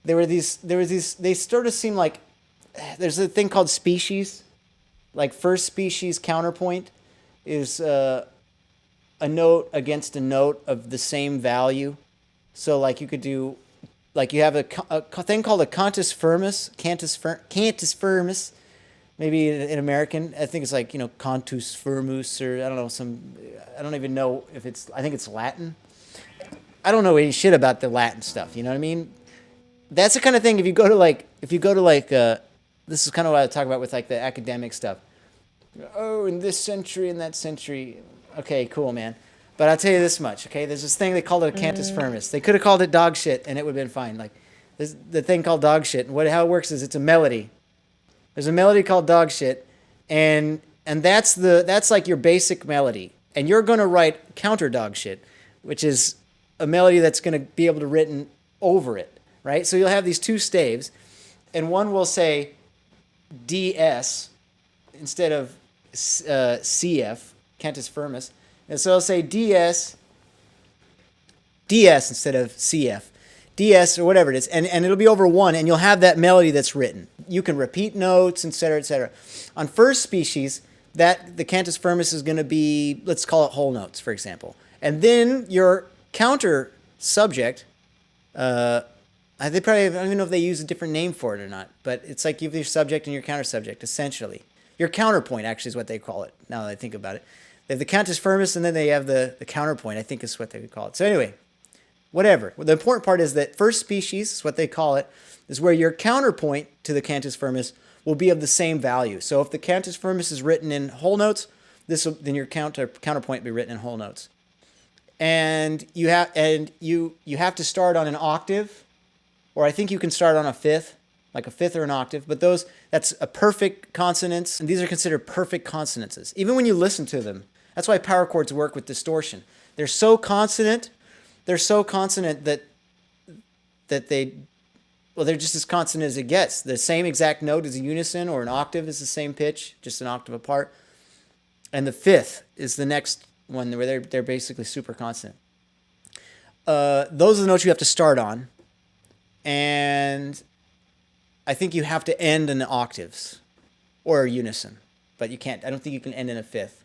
They sort of seem like there's a thing called species, like first species counterpoint is a note against a note of the same value. So like you could do, like you have a thing called a cantus firmus. Maybe in American, I think it's like cantus firmus or I don't know I don't even know if it's. I think it's Latin. I don't know any shit about the Latin stuff. You know what I mean? That's the kind of thing. If you go to like, this is kind of what I talk about with like the academic stuff. Oh, in this century, in that century. Okay, cool, man. But I'll tell you this much, okay? There's this thing, they called it a cantus firmus. They could have called it dog shit, and it would have been fine. Like, the thing called dog shit, and how it works is it's a melody. There's a melody called dog shit, and that's like your basic melody. And you're going to write counter dog shit, which is a melody that's going to be able to written over it, right? So you'll have these two staves, and one will say DS instead of CF, cantus firmus. And so I'll say DS instead of CF, DS or whatever it is, and it'll be over one, and you'll have that melody that's written. You can repeat notes, etc., etc. On first species, that the cantus firmus is going to be, let's call it whole notes, for example. And then your counter subject, they probably, I don't even know if they use a different name for it or not, but it's like you have your subject and your counter subject, essentially. Your counterpoint, actually, is what they call it, now that I think about it. They have the cantus firmus, and then they have the counterpoint, I think is what they would call it. So anyway, whatever. Well, the important part is that first species, is what they call it, is where your counterpoint to the cantus firmus will be of the same value. So if the cantus firmus is written in whole notes, then your counterpoint will be written in whole notes. And you have to start on an octave, or I think you can start on a fifth, like a fifth or an octave. But that's a perfect consonance, and these are considered perfect consonances. Even when you listen to them, that's why power chords work with distortion. They're so consonant that they're just as consonant as it gets. The same exact note as a unison, or an octave is the same pitch, just an octave apart. And the fifth is the next one where they're basically super consonant. Those are the notes you have to start on. And I think you have to end in the octaves or unison, but you can't. I don't think you can end in a fifth,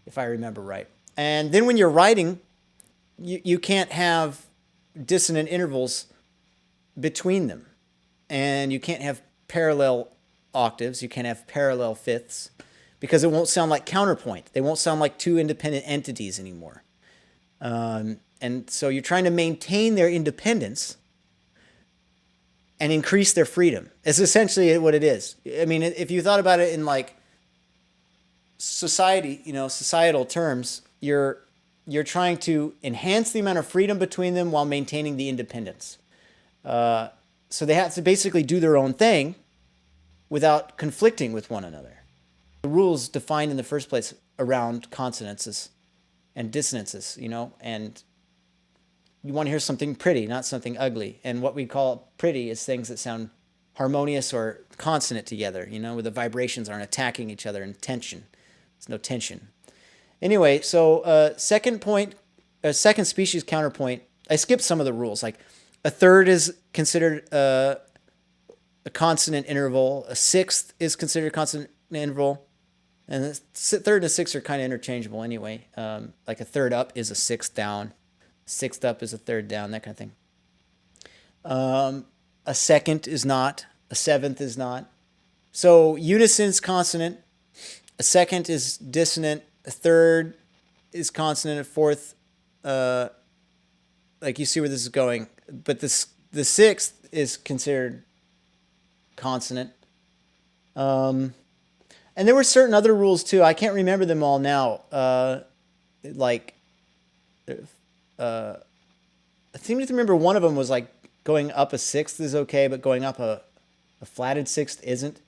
if I remember right. And then when you're writing, you can't have dissonant intervals between them, and you can't have parallel octaves. You can't have parallel fifths, because it won't sound like counterpoint. They won't sound like two independent entities anymore. And so you're trying to maintain their independence and increase their freedom. It's essentially what it is. I mean, if you thought about it in like societal terms, you're trying to enhance the amount of freedom between them while maintaining the independence. So they have to basically do their own thing without conflicting with one another. The rules defined in the first place around consonances and dissonances, and you want to hear something pretty, not something ugly. And what we call pretty is things that sound harmonious or consonant together, where the vibrations aren't attacking each other in tension. There's no tension. Anyway, so second species counterpoint, I skipped some of the rules. Like a third is considered a consonant interval. A sixth is considered a consonant interval. And the third and the sixth are kind of interchangeable anyway. Like a third up is a sixth down. Sixth up is a third down, that kind of thing. A second is not. A seventh is not. So unison's consonant. A second is dissonant. A third is consonant. A fourth, like you see where this is going. But the sixth is considered consonant. And there were certain other rules too. I can't remember them all now. I seem to remember one of them was like going up a sixth is okay, but going up a flatted sixth isn't.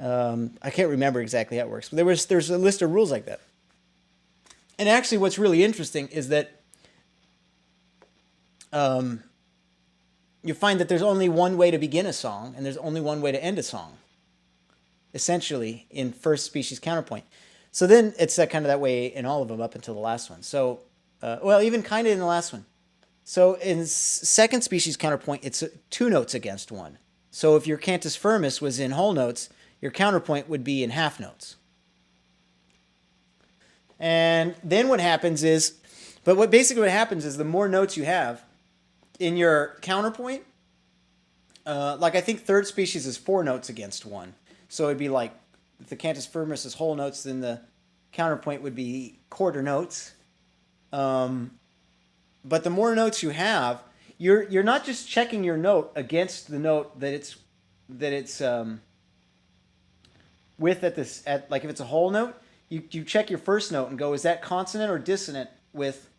I can't remember exactly how it works, but there's a list of rules like that. And actually, what's really interesting is that you find that there's only one way to begin a song, and there's only one way to end a song. Essentially, in first species counterpoint. So then it's kind of that way in all of them up until the last one. So, even kind of in the last one. So in second species counterpoint, it's 2 notes against 1. So if your cantus firmus was in whole notes, your counterpoint would be in half notes. And then what happens is, what happens is the more notes you have in your counterpoint, like I think third species is 4 notes against 1. So it'd be like, if the cantus firmus is whole notes, then the counterpoint would be quarter notes. But the more notes you have, you're not just checking your note against the note that it's with at like if it's a whole note, you check your first note and go, is that consonant or dissonant with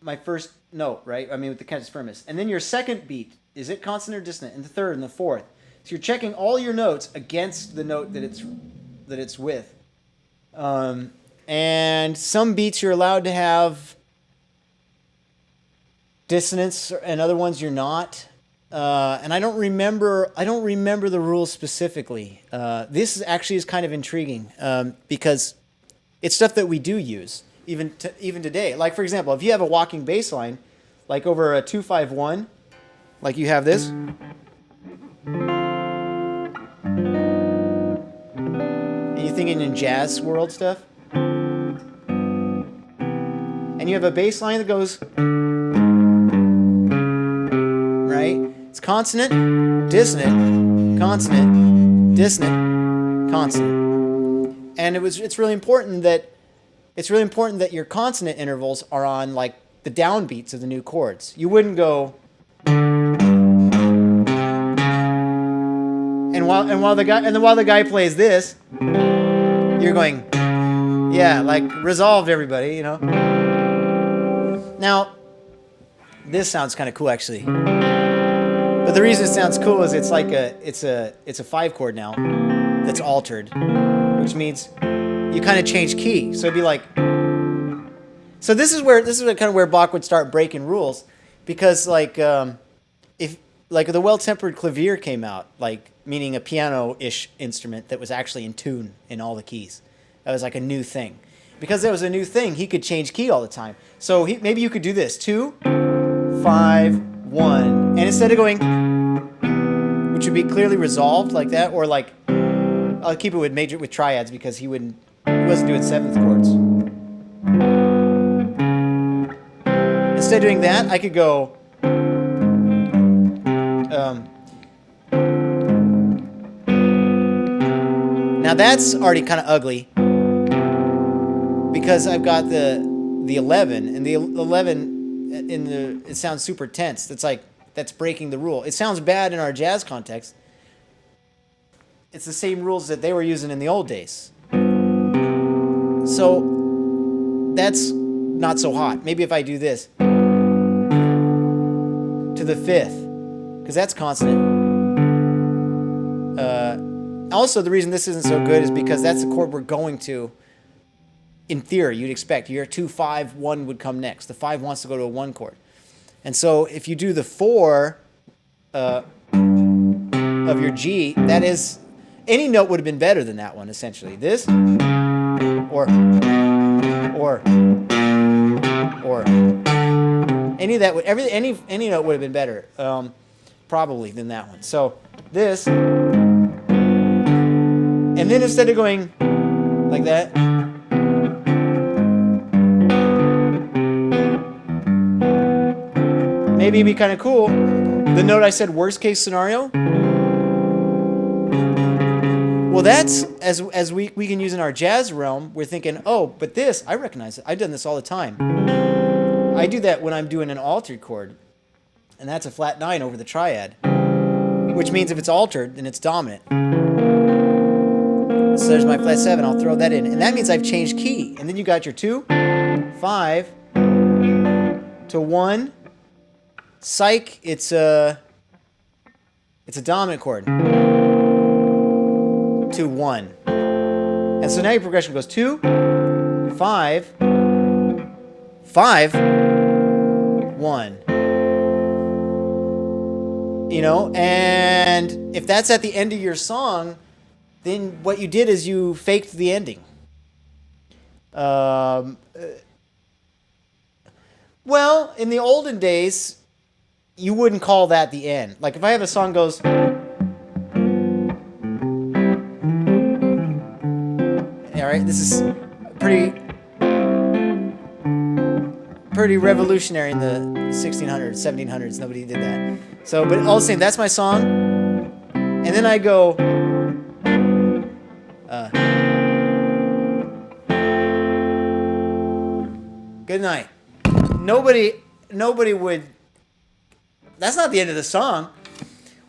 my first note, right? I mean, with the cantus firmus. And then your second beat, is it consonant or dissonant? And the third and the fourth. So you're checking all your notes against the note that it's with. And some beats you're allowed to have dissonance, and other ones you're not. And I don't remember the rules specifically. This is kind of intriguing because it's stuff that we do use even today. Like for example, if you have a walking bass line, like over a 2-5-1, like you have this. And you're thinking in jazz world stuff. And you have a bass line that goes, right? It's consonant, dissonant, consonant, dissonant, consonant. And it's really important that your consonant intervals are on like the downbeats of the new chords. You wouldn't go and while the guy plays this, you're going, yeah, like resolved everybody, you know. Now, this sounds kind of cool actually. But the reason it sounds cool is it's a 5 chord now that's altered, which means you kind of change key. So it'd be like, so this is kind of where Bach would start breaking rules, because like if like the well-tempered clavier came out, like meaning a piano-ish instrument that was actually in tune in all the keys. That was like a new thing. Because that was a new thing, he could change key all the time. So maybe you could do this, 2, 5, 1, and instead of going, which would be clearly resolved like that, or like, I'll keep it with triads because he wasn't doing 7th chords. Instead of doing that, I could go, now that's already kind of ugly because I've got the 11, and the 11 it sounds super tense. That's breaking the rule. It sounds bad in our jazz context. It's the same rules that they were using in the old days. So that's not so hot. Maybe if I do this to the 5th, because that's consonant. Also, the reason this isn't so good is because that's the chord we're going to. In theory, you'd expect your 2, 5, 1 would come next. The 5 wants to go to a 1 chord. And so if you do the 4 of your G, that is, any note would have been better than that one, essentially. This, or any of that would, any note would have been better, probably, than that one. So this, and then instead of going like that, maybe it'd be kind of cool. The note I said, worst case scenario. Well, that's, as we can use in our jazz realm, we're thinking, oh, but this, I recognize it. I've done this all the time. I do that when I'm doing an altered chord. And that's a flat 9 over the triad. Which means if it's altered, then it's dominant. So there's my flat 7. I'll throw that in. And that means I've changed key. And then you got your 2, 5, to 1. Psych, it's a dominant chord. To 1. And so now your progression goes 2, 5, 5, 1. You know, and if that's at the end of your song, then what you did is you faked the ending. Well, in the olden days, you wouldn't call that the end. Like if I have a song goes, all right, this is pretty revolutionary in the 1600s, 1700s. Nobody did that. So, but all the same, that's my song. And then I go, good night. Nobody would. That's not the end of the song.